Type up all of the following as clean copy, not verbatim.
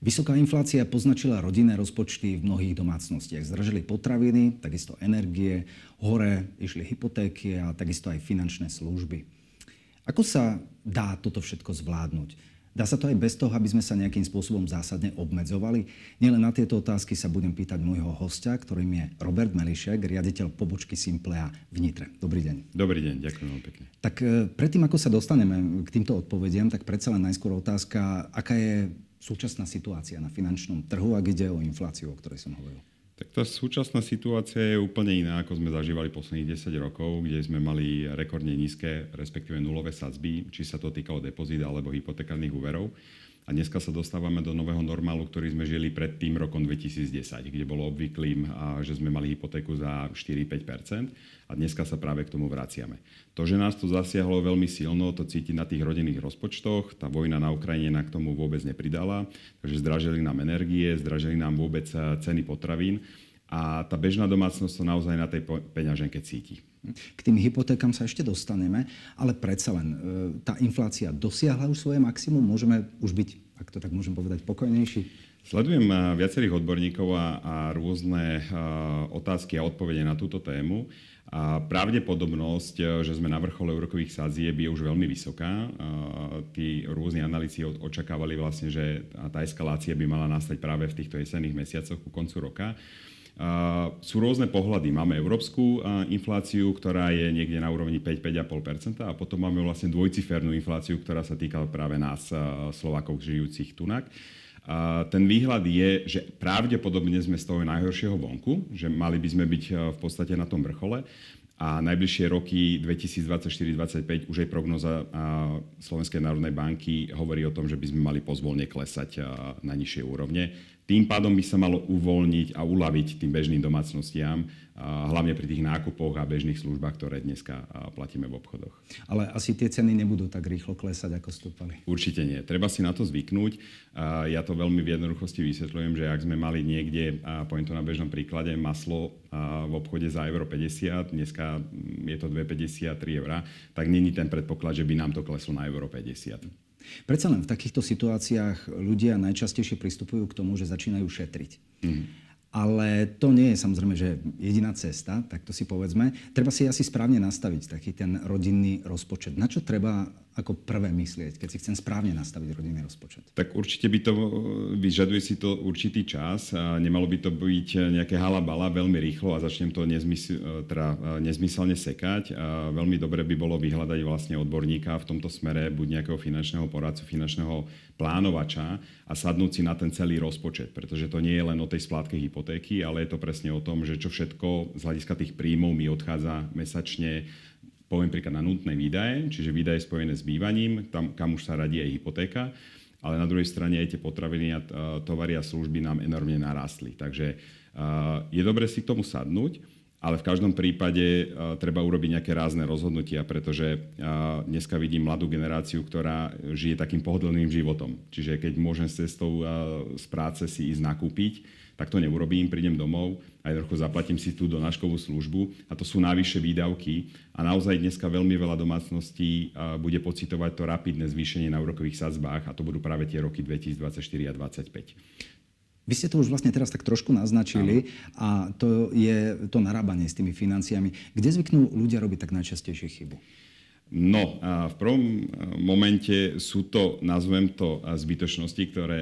Vysoká inflácia poznačila rodinné rozpočty v mnohých domácnostiach. Zdražili potraviny, takisto energie, hore išli hypotéky a takisto aj finančné služby. Ako sa dá toto všetko zvládnuť? Dá sa to aj bez toho, aby sme sa nejakým spôsobom zásadne obmedzovali? Nielen na tieto otázky sa budem pýtať môjho hostia, ktorým je Robert Melišek, riaditeľ pobočky Simplea v Nitre. Dobrý deň. Dobrý deň, ďakujem veľmi pekne. Tak predtým, ako sa dostaneme k týmto odpovediam, tak predsa len najskôr otázka, aká je súčasná situácia na finančnom trhu, ak ide o infláciu, o ktorej som hovoril. Tak tá súčasná situácia je úplne iná, ako sme zažívali posledných 10 rokov, kde sme mali rekordne nízke, respektíve nulové sadzby, či sa to týkalo depozít alebo hypotekárnych úverov. A dneska sa dostávame do nového normálu, ktorý sme žili pred tým rokom 2010, kde bolo obvyklým, že sme mali hypotéku za 4-5%, a dneska sa práve k tomu vraciame. To, že nás to zasiahlo veľmi silno, to cíti na tých rodinných rozpočtoch. Tá vojna na Ukrajine nám k tomu vôbec nepridala, takže zdražili nám energie, zdražili nám vôbec ceny potravín a tá bežná domácnosť to naozaj na tej peňaženke cíti. K tým hypotékam sa ešte dostaneme, ale predsa len tá inflácia dosiahla už svoje maximum? Môžeme už byť, ak to tak môžem povedať, pokojnejší? Sledujem viacerých odborníkov a rôzne otázky a odpovede na túto tému. A pravdepodobnosť, že sme na vrchole úrokových sadzieb, je už veľmi vysoká. Tí rôzni analytici očakávali vlastne, že tá eskalácia by mala nastať práve v týchto jesenných mesiacoch ku koncu roka. Sú rôzne pohľady. Máme európsku infláciu, ktorá je niekde na úrovni 5-5,5%, a potom máme vlastne dvojcifernú infláciu, ktorá sa týka práve nás, Slovákov žijúcich tunak. Ten výhľad je, že pravdepodobne sme z toho najhoršieho vonku, že mali by sme byť v podstate na tom vrchole, a najbližšie roky 2024-2025 už aj prognoza Slovenskej národnej banky hovorí o tom, že by sme mali pozvolne klesať na nižšie úrovne. Tým pádom by sa malo uvoľniť a uľaviť tým bežným domácnostiam, hlavne pri tých nákupoch a bežných službách, ktoré dneska platíme v obchodoch. Ale asi tie ceny nebudú tak rýchlo klesať, ako stúpali. Určite nie. Treba si na to zvyknúť. Ja to veľmi v jednoduchosti vysvetľujem, že ak sme mali niekde, poviem to na bežnom príklade, maslo v obchode za euro 50, dneska je to 2,53 €, tak není ten predpoklad, že by nám to kleslo na euro 50. Predsa len v takýchto situáciách ľudia najčastejšie pristupujú k tomu, že začínajú šetriť. Ale to nie je samozrejme, že jediná cesta, tak to si povedzme. Treba si asi správne nastaviť taký ten rodinný rozpočet. Na čo treba ako prvé myslieť, keď si chcem správne nastaviť rodinný rozpočet? Tak určite by to vyžaduje si to určitý čas. Nemalo by to byť nejaké halabala veľmi rýchlo a začnem to nezmyselne sekať. Veľmi dobre by bolo vyhľadať vlastne odborníka v tomto smere, buď nejakého finančného poradcu, finančného plánovača, a sadnúť si na ten celý rozpočet, pretože to nie je len o tej splátke hypotéky, ale je to presne o tom, že čo všetko z hľadiska tých príjmov mi odchádza mesačne, poviem príklad, na nutné výdaje, čiže výdaje spojené s bývaním, tam, kam už sa radí aj hypotéka, ale na druhej strane aj tie potraviny a tovary a služby nám enormne narástli. Takže je dobre si k tomu sadnúť, ale v každom prípade treba urobiť nejaké rázne rozhodnutia, pretože dneska vidím mladú generáciu, ktorá žije takým pohodlným životom. Čiže keď môžem s cestou z práce si ísť nakúpiť, tak to neurobím, prídem domov a jednoducho zaplatím si tú donáškovú službu, a to sú najvyššie výdavky. A naozaj dneska veľmi veľa domácností bude pocitovať to rapidné zvýšenie na úrokových sadzbách, a to budú práve tie roky 2024 a 2025. Vy ste to už vlastne teraz tak trošku naznačili, a to je to narábanie s tými financiami. Kde zvyknú ľudia robiť tak najčastejšie chybu? No, v prvom momente sú to, nazvem to, zbytočnosti, ktoré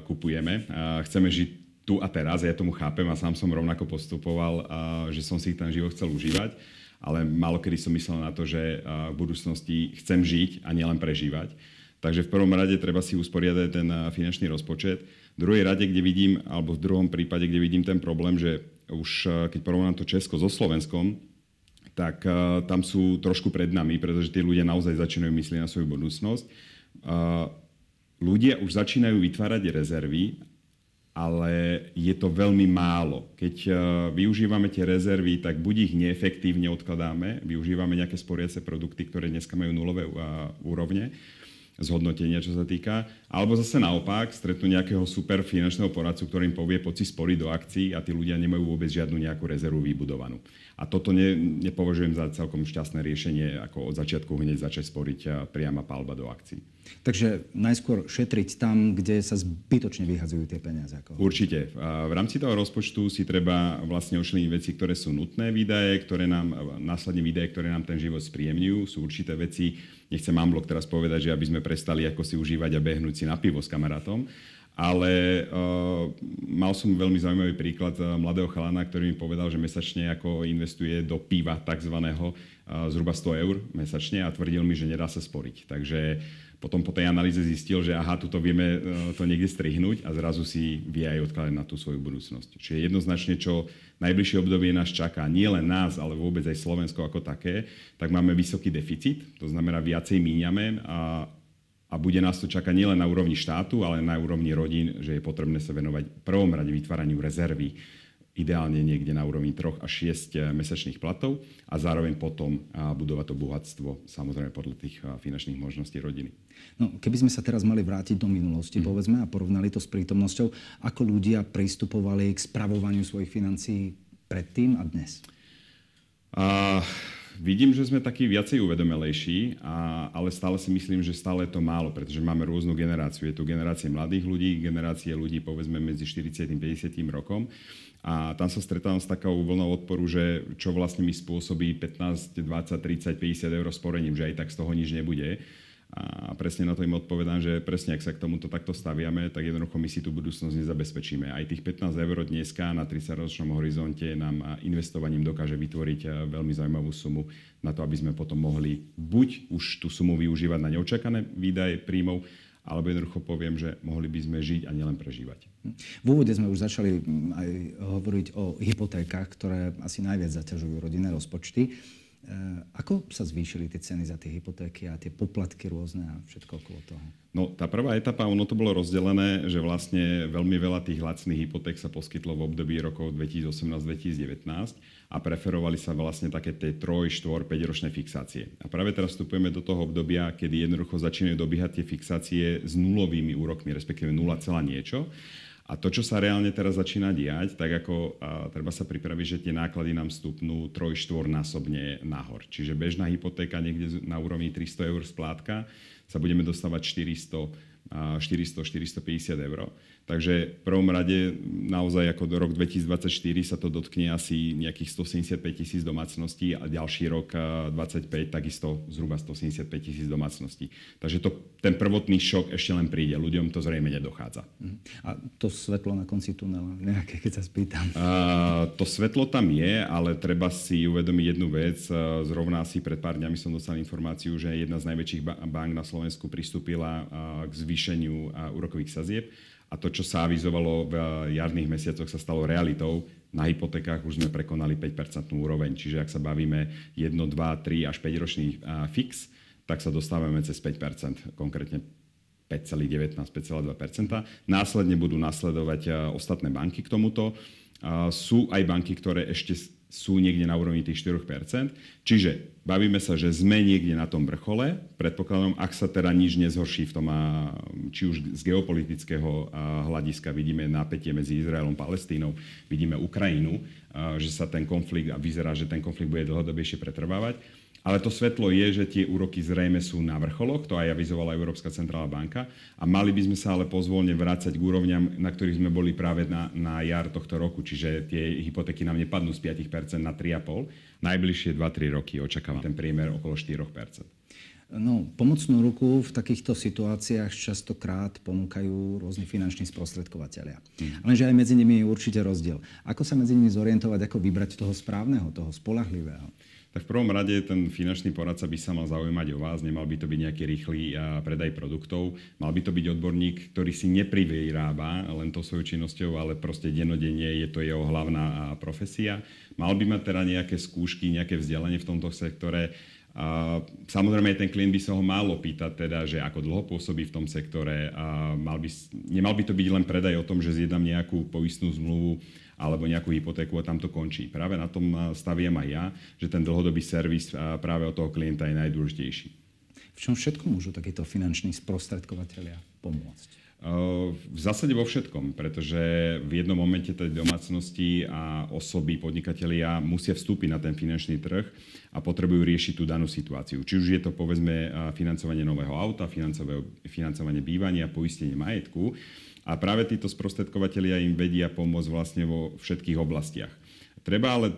kupujeme. Chceme žiť tu a teraz, ja tomu chápem a sám som rovnako postupoval, že som si ten život chcel užívať, ale málokedy som myslel na to, že v budúcnosti chcem žiť a nielen prežívať. Takže v prvom rade treba si usporiadať ten finančný rozpočet. V druhej rade, kde vidím, alebo v druhom prípade, kde vidím ten problém, že už keď porovnám to Česko so Slovenskom, tak tam sú trošku pred nami, pretože tí ľudia naozaj začínajú myslieť na svoju budúcnosť. Ľudia už začínajú vytvárať rezervy, ale je to veľmi málo. Keď využívame tie rezervy, tak buď ich neefektívne odkladáme, využívame nejaké sporiace produkty, ktoré dneska majú nulové úrovne zhodnotenia, čo sa týka, alebo zase naopak stretnú nejakého super finančného poradcu, ktorý im povie, poď si sporiť do akcií, a tí ľudia nemajú vôbec žiadnu nejakú rezervu vybudovanú. A toto nepovažujem za celkom šťastné riešenie, ako od začiatku hneď začať sporiť priama palba do akcií. Takže najskôr šetriť tam, kde sa zbytočne vyhadzujú tie peniaze. Určite. V rámci toho rozpočtu si treba vlastne očleniť veci, ktoré sú nutné výdaje, následne výdaje, ktoré nám ten život spríjemňujú. Sú určité veci, nechcem unblock teraz povedať, že aby sme prestali ako si užívať a behnúť si na pivo s kamarátom. Ale mal som veľmi zaujímavý príklad mladého chalana, ktorý mi povedal, že mesačne ako investuje do piva takzvaného zhruba 100 eur mesačne a tvrdil mi, že nedá sa sporiť. Takže potom po tej analýze zistil, že aha, tuto vieme to niekde strihnúť a zrazu si vie aj odkladať na tú svoju budúcnosť. Čiže jednoznačne, čo najbližšie obdobie nás čaká, nie len nás, ale vôbec aj Slovensko ako také, tak máme vysoký deficit, to znamená viacej míňame a bude nás to čakať nielen na úrovni štátu, ale na úrovni rodín, že je potrebné sa venovať v prvom rade vytváraniu rezervy, ideálne niekde na úrovni 3 až 6 mesačných platov a zároveň potom budovať to bohatstvo, samozrejme podľa tých finančných možností rodiny. No, keby sme sa teraz mali vrátiť do minulosti, povedzme, a porovnali to s prítomnosťou, ako ľudia pristupovali k spravovaniu svojich financií predtým a dnes? Vidím, že sme takí viacej uvedomelejší, ale stále si myslím, že stále je to málo, pretože máme rôznu generáciu. Je tu generácia mladých ľudí, generácie ľudí povedzme medzi 40 a 50 rokom. A tam sa stretávam s takou vlnou odporu, že čo vlastne mi spôsobí 15, 20, 30, 50 eur sporením, že aj tak z toho nič nebude. A presne na to im odpovedám, že presne ak sa k tomuto takto staviame, tak jednoducho my si tú budúcnosť nezabezpečíme. Aj tých 15 eur dneska na 30-ročnom horizonte nám investovaním dokáže vytvoriť veľmi zaujímavú sumu na to, aby sme potom mohli buď už tú sumu využívať na neočakané výdaje príjmov, alebo jednoducho poviem, že mohli by sme žiť a nielen prežívať. V úvode sme už začali aj hovoriť o hypotékach, ktoré asi najviac zaťažujú rodinné rozpočty. Ako sa zvýšili tie ceny za tie hypotéky a tie poplatky rôzne a všetko okolo toho? No, tá prvá etapa, ono to bolo rozdelené, že vlastne veľmi veľa tých lacných hypoték sa poskytlo v období rokov 2018-2019 a preferovali sa vlastne také tie 3, 4, 5 ročné fixácie. A práve teraz vstupujeme do toho obdobia, kedy jednoducho začínajú dobiehať tie fixácie s nulovými úrokmi, respektíve 0, niečo. A to, čo sa reálne teraz začína diať, tak ako treba sa pripraviť, že tie náklady nám stupnú 3-4 násobne nahor. Čiže bežná hypotéka niekde na úrovni 300 eur splátka sa budeme dostávať 400-450 eur. Takže v prvom rade naozaj ako do rok 2024 sa to dotkne asi nejakých 175 000 domácností a ďalší rok 25 takisto zhruba 175 000 domácností. Takže ten prvotný šok ešte len príde. Ľuďom to zrejme nedochádza. A to svetlo na konci tunela, nejaké, keď sa spýtam? To svetlo tam je, ale treba si uvedomiť jednu vec. Zrovna asi pred pár dňami som dostal informáciu, že jedna z najväčších bank na Slovensku pristúpila k zvýšeniu úrokových sadzieb. A to, čo sa avizovalo v jarných mesiacoch, sa stalo realitou. Na hypotékách už sme prekonali 5% úroveň. Čiže ak sa bavíme 1, 2, 3 až 5 ročný fix, tak sa dostávame cez 5%, konkrétne 5,19, 5,2%. Následne budú nasledovať ostatné banky k tomuto. Sú aj banky, ktoré ešte sú niekde na úrovni tých 4%. Čiže bavíme sa, že sme niekde na tom vrchole. Predpokladom, ak sa teda nič nezhorší v tom, či už z geopolitického hľadiska vidíme napätie medzi Izraelom a Palestínou, vidíme Ukrajinu, že sa ten konflikt, a vyzerá, že ten konflikt bude dlhodobejšie pretrvávať. Ale to svetlo je, že tie úroky zrejme sú na vrcholoch, to aj avizovala Európska centrálna banka, a mali by sme sa ale pozvolne vrácať k úrovňam, na ktorých sme boli práve na jar tohto roku. Čiže tie hypotéky nám nepadnú z 5% na 3,5%. Najbližšie 2-3 roky očakávam ten priemer okolo 4%. No, pomocnú ruku v takýchto situáciách častokrát ponúkajú rôzni finanční sprostredkovatelia. Lenže aj medzi nimi je určite rozdiel. Ako sa medzi nimi zorientovať, ako vybrať toho správneho, toho spoľahlivého? Tak v prvom rade ten finančný poradca by sa mal zaujímať o vás, nemal by to byť nejaký rýchly predaj produktov, mal by to byť odborník, ktorý si neprivyrába len to svojou činnosťou, ale proste dennodenne je to jeho hlavná profesia. Mal by mať teda nejaké skúšky, nejaké vzdelanie v tomto sektore. Samozrejme, ten klient by sa ho mal opýtať, teda, že ako dlho pôsobí v tom sektore. Nemal by to byť len predaj o tom, že zjednám nejakú poistnú zmluvu alebo nejakú hypotéku a tam to končí. Práve na tom staviem aj ja, že ten dlhodobý servis práve od toho klienta je najdôležitejší. V V čom všetko môžu takíto finanční sprostredkovatelia pomôcť? V zásade vo všetkom, pretože v jednom momente tej domácnosti a osoby, podnikatelia musia vstúpiť na ten finančný trh a potrebujú riešiť tú danú situáciu. Či už je to, povedzme, financovanie nového auta, financovanie bývania, poistenie majetku. A práve títo sprostredkovatelia im vedia pomôcť vlastne vo všetkých oblastiach. Treba ale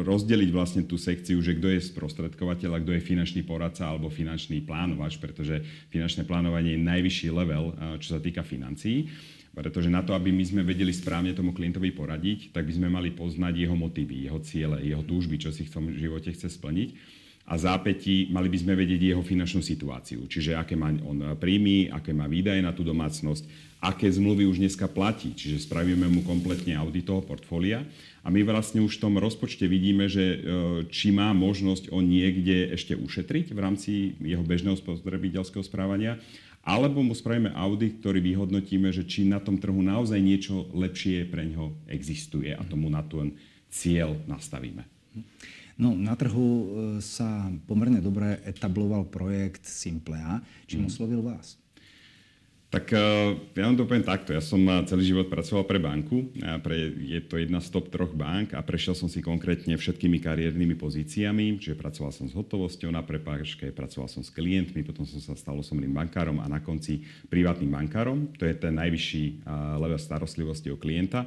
rozdeliť vlastne tú sekciu, že kto je sprostredkovateľ a kto je finančný poradca alebo finančný plánovač, pretože finančné plánovanie je najvyšší level, čo sa týka financií. Pretože na to, aby my sme vedeli správne tomu klientovi poradiť, tak by sme mali poznať jeho motívy, jeho ciele, jeho túžby, čo si v tom živote chce splniť. A zápätí mali by sme vedieť jeho finančnú situáciu, čiže aké má on príjmy, aké má výdaje na tú domácnosť, aké zmluvy už dneska platí, čiže spravíme mu kompletne audit toho portfólia a my vlastne už v tom rozpočte vidíme, že či má možnosť on niekde ešte ušetriť v rámci jeho bežného spotrebiteľského správania, alebo mu spravíme audit, ktorý vyhodnotíme, že či na tom trhu naozaj niečo lepšie pre ňoho existuje a tomu na ten cieľ nastavíme. No, na trhu sa pomerne dobre etabloval projekt Simplea. Čím oslovil vás? Tak ja vám to poviem takto. Ja som celý život pracoval pre banku. Je to jedna z top 3 bank a prešiel som si konkrétne všetkými kariérnymi pozíciami. Čiže pracoval som s hotovosťou na prepážke, pracoval som s klientmi, potom som sa stal osobným bankárom a na konci privátnym bankárom. To je ten najvyšší level starostlivosti o klienta.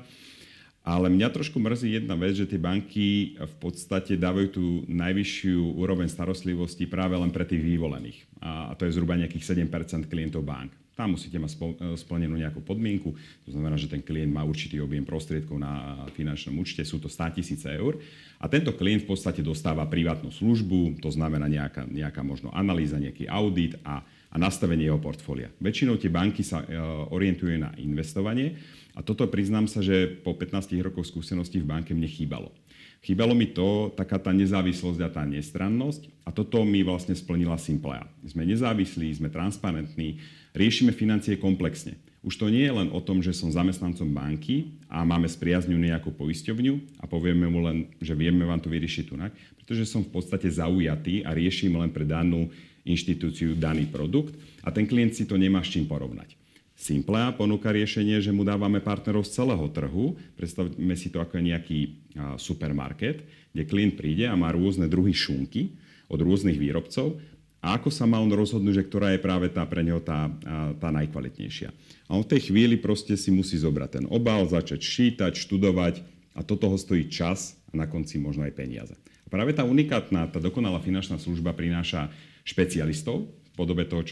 Ale mňa trošku mrzí jedna vec, že tie banky v podstate dávajú tú najvyššiu úroveň starostlivosti práve len pre tých vyvolených. A to je zhruba nejakých 7% klientov bank. Tam musíte mať splnenú nejakú podmienku. To znamená, že ten klient má určitý objem prostriedkov na finančnom účte. Sú to 100 000 eur. A tento klient v podstate dostáva privátnu službu. To znamená nejaká možno analýza, nejaký audit a nastavenie jeho portfólia. Väčšinou tie banky sa orientujú na investovanie. A toto priznám sa, že po 15 rokoch skúseností v banke mne chýbalo. Chýbalo mi to, taká tá nezávislosť a tá nestrannosť a toto mi vlastne splnila Simplea. Sme nezávislí, sme transparentní, riešime financie komplexne. Už to nie je len o tom, že som zamestnancom banky a máme spriazňu nejakú poisťovňu a povieme mu len, že vieme vám to vyriešiť tunak, pretože som v podstate zaujatý a riešim len pre danú inštitúciu daný produkt a ten klient si to nemá s čím porovnať. Simplea ponúka riešenie, že mu dávame partnerov z celého trhu. Predstavme si to ako nejaký supermarket, kde klient príde a má rôzne druhy šunky od rôznych výrobcov a ako sa má on rozhodnúť, že ktorá je práve pre neho tá najkvalitnejšia. A on v tej chvíli proste si musí zobrať ten obal, začať čítať, študovať a toto ho stojí čas a na konci možno aj peniaze. A práve tá unikátna, tá dokonalá finančná služba prináša špecialistov, v podobe toho,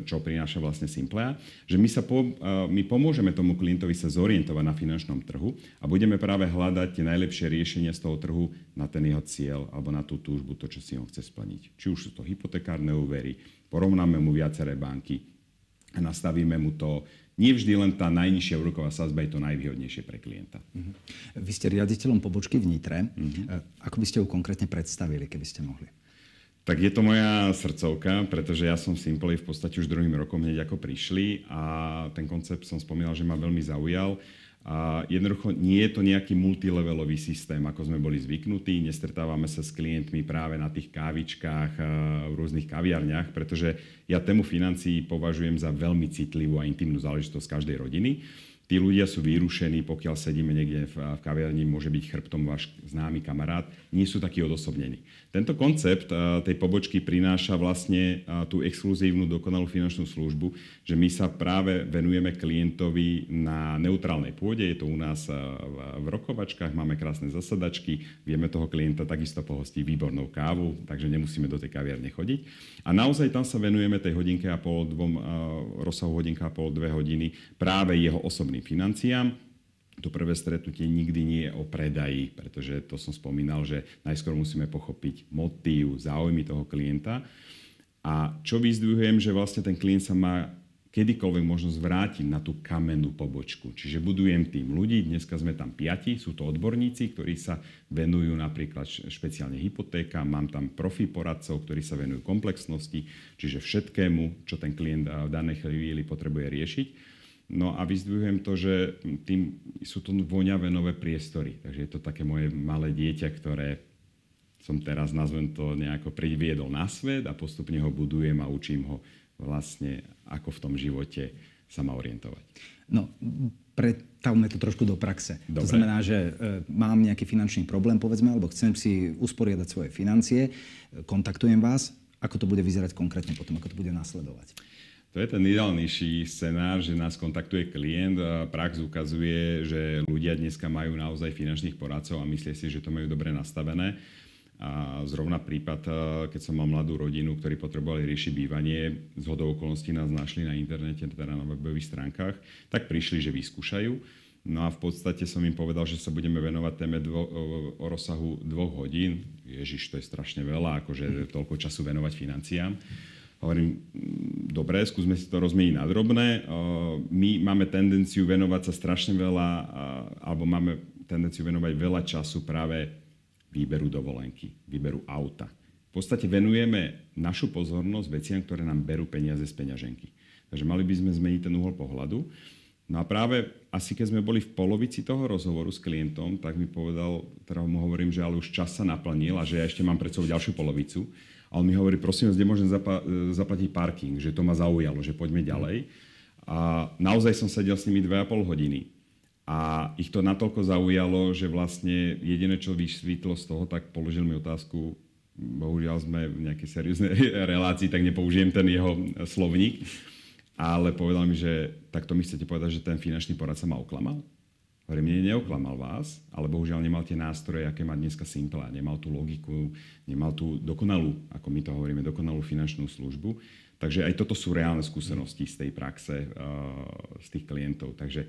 čo prináša vlastne Simplea, že my pomôžeme tomu klientovi sa zorientovať na finančnom trhu a budeme práve hľadať tie najlepšie riešenia z toho trhu na ten jeho cieľ alebo na tú túžbu, to, čo si on chce splniť. Či už sú to hypotekárne úvery, porovnáme mu viaceré banky a nastavíme mu to. Nie vždy len tá najnižšia úroková sadzba je to najvýhodnejšie pre klienta. Vy ste riaditeľom pobočky v Nitre. Ako by ste ju konkrétne predstavili, keby ste mohli? Tak je to moja srdcovka, pretože ja som v Simplei v podstate už 2. rokom hneď ako prišli a ten koncept som spomínal, že ma veľmi zaujal. A jednoducho nie je to nejaký multilevelový systém, ako sme boli zvyknutí. Nestretávame sa s klientmi práve na tých kávičkách, v rôznych kaviarniach, pretože ja tému financií považujem za veľmi citlivú a intimnú záležitosť každej rodiny. Tí ľudia sú vyrušení, pokiaľ sedíme niekde v kaviarni, môže byť chrbtom váš známy kamarát, nie sú takí odosobnení. Tento koncept tej pobočky prináša vlastne tú exkluzívnu dokonalú finančnú službu, že my sa práve venujeme klientovi na neutrálnej pôde. Je to u nás v rokovačkách, máme krásne zasadačky, vieme toho klienta takisto pohostiť výbornou kávu, takže nemusíme do tej kaviarne chodiť. A naozaj tam sa venujeme tej hodinke a pol, rozsahu hodinka a pol, 2 hodiny práve jeho osobným financiám. To prvé stretnutie nikdy nie je o predaji, pretože to som spomínal, že najskôr musíme pochopiť motív, záujmy toho klienta. A čo vyzdvihujem, že vlastne ten klient sa má kedykoľvek možnosť vrátiť na tú kamennú pobočku. Čiže budujem tým ľudí, dneska sme tam 5, sú to odborníci, ktorí sa venujú napríklad špeciálne hypotékam, mám tam profi poradcov, ktorí sa venujú komplexnosti, čiže všetkému, čo ten klient v danej chvíli potrebuje riešiť. No a vyzdvihujem to, že sú to voňavé nové priestory. Takže je to také moje malé dieťa, ktoré som teraz, nazvem to, nejako priviedol na svet a postupne ho budujem a učím ho vlastne, ako v tom živote sa má orientovať. No, pretavme to trošku do praxe. Dobre. To znamená, že mám nejaký finančný problém, povedzme, alebo chcem si usporiadať svoje financie, kontaktujem vás, ako to bude vyzerať konkrétne potom, ako to bude nasledovať? To je ten ideálnejší scenár, že nás kontaktuje klient. Prax ukazuje, že ľudia dneska majú naozaj finančných poradcov a myslia si, že to majú dobre nastavené. A zrovna prípad, keď som mal mladú rodinu, ktorí potrebovali riešiť bývanie, zhodou okolností nás našli na internete, teda na webových stránkach, tak prišli, že vyskúšajú. No a v podstate som im povedal, že sa budeme venovať téme o rozsahu 2 hodín. Ježiš, to je strašne veľa, akože toľko času venovať financiám. Hovorím, dobre, skúsme si to rozmeniť na drobné. My máme tendenciu venovať sa strašne veľa, alebo máme tendenciu venovať veľa času práve výberu dovolenky, výberu auta. V podstate venujeme našu pozornosť veciam, ktoré nám berú peniaze z peňaženky. Takže mali by sme zmeniť ten uhol pohľadu. No a práve asi keď sme boli v polovici toho rozhovoru s klientom, tak mi povedal, teda mu hovorím, že ale už čas sa naplnil a že ja ešte mám pred sebou ďalšiu polovicu. A on mi hovorí, prosím vás, kde môžem zaplatiť parking, že to ma zaujalo, že poďme ďalej. A naozaj som sedel s nimi 2,5 hodiny. A ich to natoľko zaujalo, že vlastne jediné, čo vysvítlo z toho, tak položil mi otázku, bohužiaľ sme v nejakej serióznej relácii, tak nepoužijem ten jeho slovník, ale povedal mi, že takto mi chcete povedať, že ten finančný poradca ma oklamal? Hovorím, mne neoklamal vás, ale bohužiaľ nemal tie nástroje, aké má dneska Simple. Nemal tú logiku, nemal tú dokonalú, ako my to hovoríme, dokonalú finančnú službu. Takže aj toto sú reálne skúsenosti z tej praxe, z tých klientov. Takže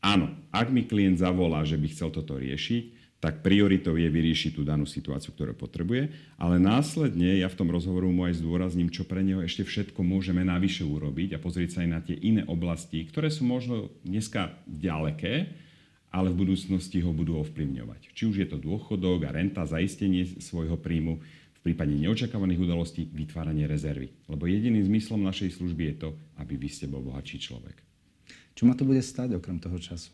áno, ak mi klient zavolá, že by chcel toto riešiť, tak prioritou je vyriešiť tú danú situáciu, ktorú potrebuje, ale následne ja v tom rozhovoru mu aj zdôrazním, čo pre neho ešte všetko môžeme navyše urobiť a pozrieť sa aj na tie iné oblasti, ktoré sú možno dneska ďaleké, ale v budúcnosti ho budú ovplyvňovať. Či už je to dôchodok a renta, zaistenie svojho príjmu, v prípade neočakávaných udalostí vytváranie rezervy. Lebo jediným zmyslom našej služby je to, aby vy ste bol bohatší človek. Čo ma to bude stáť okrem toho času?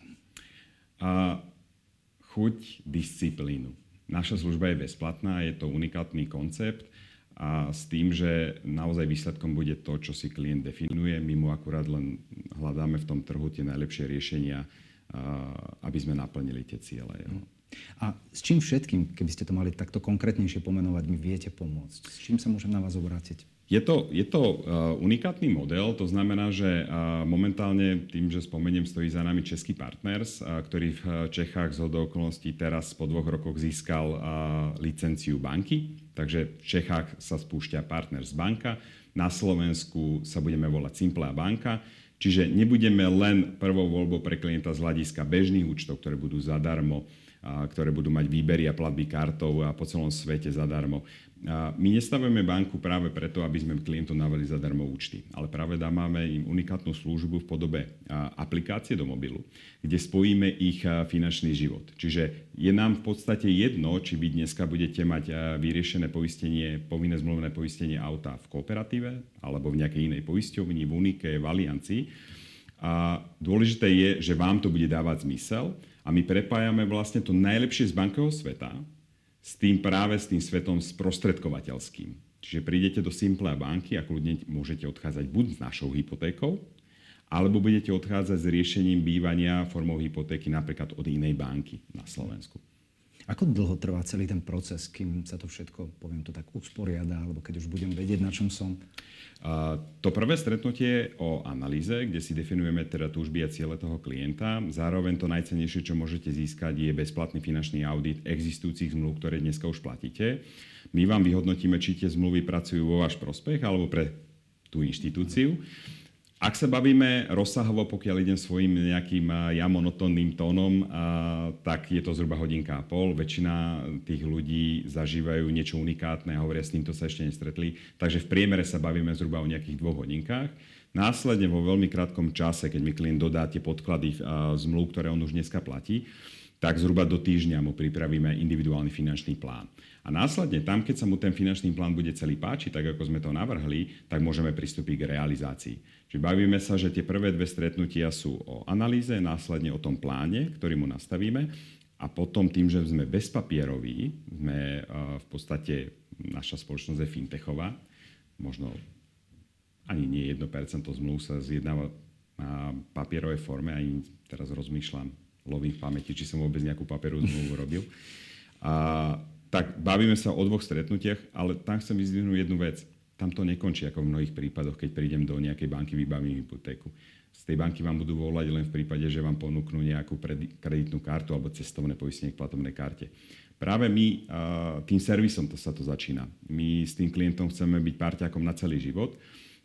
Chuť, disciplínu. Naša služba je bezplatná, je to unikátny koncept a s tým, že naozaj výsledkom bude to, čo si klient definuje. My mu akurát len hľadáme v tom trhu tie najlepšie riešenia, aby sme naplnili tie ciele. A s čím všetkým, keby ste to mali takto konkrétnejšie pomenovať, mi viete pomôcť? S čím sa môžem na vás obrátiť? Je to unikátny model, to znamená, že momentálne tým, že spomeniem, stojí za nami český Partners, ktorý v Čechách zhodou okolností teraz po 2 rokoch získal licenciu banky. Takže v Čechách sa spúšťa Partners banka, na Slovensku sa budeme volať Simple banka. Čiže nebudeme len prvou voľbou pre klienta z hľadiska bežných účtov, ktoré budú zadarmo, ktoré budú mať výbery a platby kartou a po celom svete zadarmo. My nestavujeme banku práve preto, aby sme klientom dávali zadarmo účty, ale práve dáme im unikátnu službu v podobe aplikácie do mobilu, kde spojíme ich finančný život. Čiže je nám v podstate jedno, či vy dneska budete mať vyriešené poistenie, povinné zmluvné poistenie auta v Kooperatíve alebo v nejakej inej poisťovni, v Unike, v Aliancii. A dôležité je, že vám to bude dávať zmysel a my prepájame vlastne to najlepšie z bankového sveta s tým svetom sprostredkovateľským. Čiže prídete do Simple banky a kľudne môžete odchádzať buď s našou hypotékou, alebo budete odchádzať s riešením bývania formou hypotéky napríklad od inej banky na Slovensku. Ako dlho trvá celý ten proces, kým sa to všetko, poviem to tak, usporiada, alebo keď už budem vedieť, na čom som? To prvé stretnutie o analýze, kde si definujeme teda túžby a ciele toho klienta. Zároveň to najcennejšie, čo môžete získať, je bezplatný finančný audit existujúcich zmluv, ktoré dneska už platíte. My vám vyhodnotíme, či tie zmluvy pracujú vo váš prospech alebo pre tú inštitúciu. Ak sa bavíme rozsahovo, pokiaľ idem svojím nejakým monotónnym tónom, tak je to zhruba 1,5 hodiny. Väčšina tých ľudí zažívajú niečo unikátne a hovoria, s týmto sa ešte nestretli. Takže v priemere sa bavíme zhruba o nejakých 2 hodinkách. Následne vo veľmi krátkom čase, keď mi klient dodá tie podklady zmluv, ktoré on už dneska platí, tak zhruba do týždňa mu pripravíme individuálny finančný plán. A následne tam, keď sa mu ten finančný plán bude celý páčiť, tak ako sme to navrhli, tak môžeme pristúpiť k realizácii. Čiže bavíme sa, že tie prvé 2 stretnutia sú o analýze, následne o tom pláne, ktorý mu nastavíme. A potom tým, že sme bezpapieroví, sme v podstate, naša spoločnosť je fintechová, možno ani nie 1% zmluv sa zjednáva na papierovej forme, ani teraz rozmýšľam, lovím v pamäti, či som vôbec nejakú papierovú zmluvu robil. Tak bavíme sa o 2 stretnutiach, ale tam chcem vyzdvihnúť jednu vec. Tam to nekončí ako v mnohých prípadoch, keď prídem do nejakej banky, vybavím hypotéku. Z tej banky vám budú volať len v prípade, že vám ponúknú nejakú kreditnú kartu alebo cestovné poistenie k platobnej karte. Práve my tým servisom sa to začína. My s tým klientom chceme byť parťákom na celý život,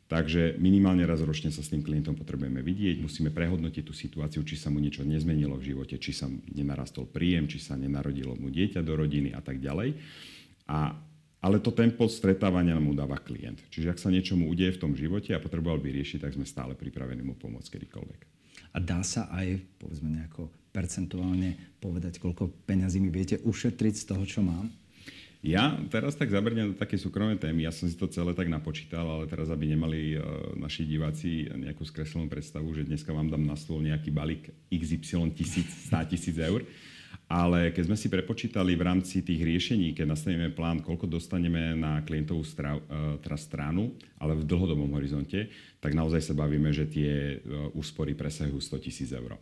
takže minimálne raz ročne sa s tým klientom potrebujeme vidieť, musíme prehodnotiť tú situáciu, či sa mu niečo nezmenilo v živote, či sa nenarastol príjem, či sa nenarodilo mu dieťa do rodiny a tak ďalej. Ale to tempo stretávania nám dáva klient. Čiže ak sa niečomu udeje v tom živote a potreboval by riešiť, tak sme stále pripravení mu pomôcť kedykoľvek. A dá sa aj, povedzme, nejako percentuálne povedať, koľko peňazí mi viete ušetriť z toho, čo mám? Ja teraz tak zabrnem do také súkromné témy. Ja som si to celé tak napočítal, ale teraz, aby nemali naši diváci nejakú skreslenú predstavu, že dneska vám dám na stôl nejaký balík XY 100 000 eur. Ale keď sme si prepočítali v rámci tých riešení, keď nastavíme plán, koľko dostaneme na klientovú stranu, ale v dlhodobom horizonte, tak naozaj sa bavíme, že tie úspory presahujú 100 000 eur.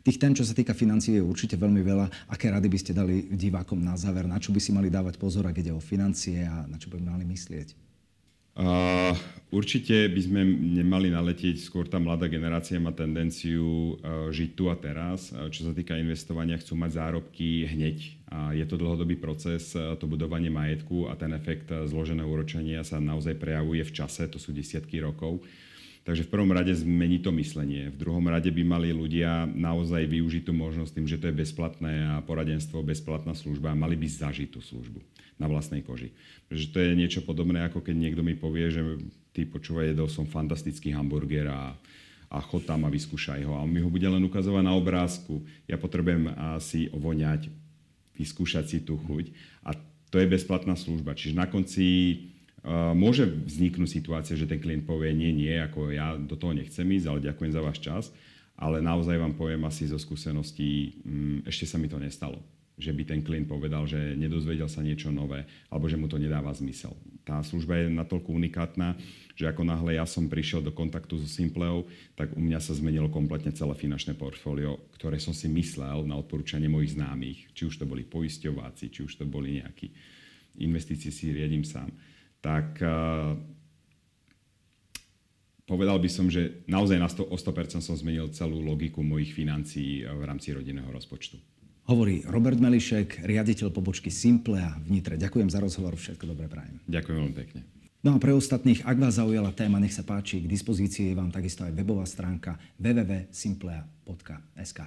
Tých tém, čo sa týka financií, je určite veľmi veľa. Aké rady by ste dali divákom na záver? Na čo by si mali dávať pozor, ak ide o financie a na čo by mali myslieť? Určite by sme nemali naletieť, skôr tá mladá generácia má tendenciu žiť tu a teraz. Čo sa týka investovania, chcú mať zárobky hneď. Je to dlhodobý proces, to budovanie majetku a ten efekt zloženého úročenia sa naozaj prejavuje v čase, to sú desiatky rokov. Takže v prvom rade zmení to myslenie. V druhom rade by mali ľudia naozaj využiť tú možnosť tým, že to je bezplatné a poradenstvo, bezplatná služba. Mali by zažiť tú službu na vlastnej koži. Pretože to je niečo podobné, ako keď niekto mi povie, že ty počúvaj, jedol som fantastický hamburger a chod tam a vyskúšaj ho. A on mi ho bude len ukazovať na obrázku. Ja potrebujem si ovoňať, vyskúšať si tú chuť. A to je bezplatná služba. Čiže na konci môže vzniknúť situácia, že ten klient povie nie, ako ja do toho nechcem ísť, ale ďakujem za váš čas. Ale naozaj vám poviem asi zo skúseností, ešte sa mi to nestalo. Že by ten klient povedal, že nedozvedel sa niečo nové, alebo že mu to nedáva zmysel. Tá služba je natoľko unikátna, že ako náhle ja som prišiel do kontaktu so Simpleou, tak u mňa sa zmenilo kompletne celé finančné portfólio, ktoré som si myslel na odporúčanie mojich známych. Či už to boli poisťováci, či už to boli nejaké investície, si riadím sám. Tak povedal by som, že naozaj o 100% som zmenil celú logiku mojich financií v rámci rodinného rozpočtu. Hovorí Robert Melišek, riaditeľ pobočky Simplea v Nitre. Ďakujem za rozhovor, všetko dobré prajem. Ďakujem veľmi pekne. No a pre ostatných, ak vás zaujala téma, nech sa páči, k dispozícii je vám takisto aj webová stránka www.simplea.sk.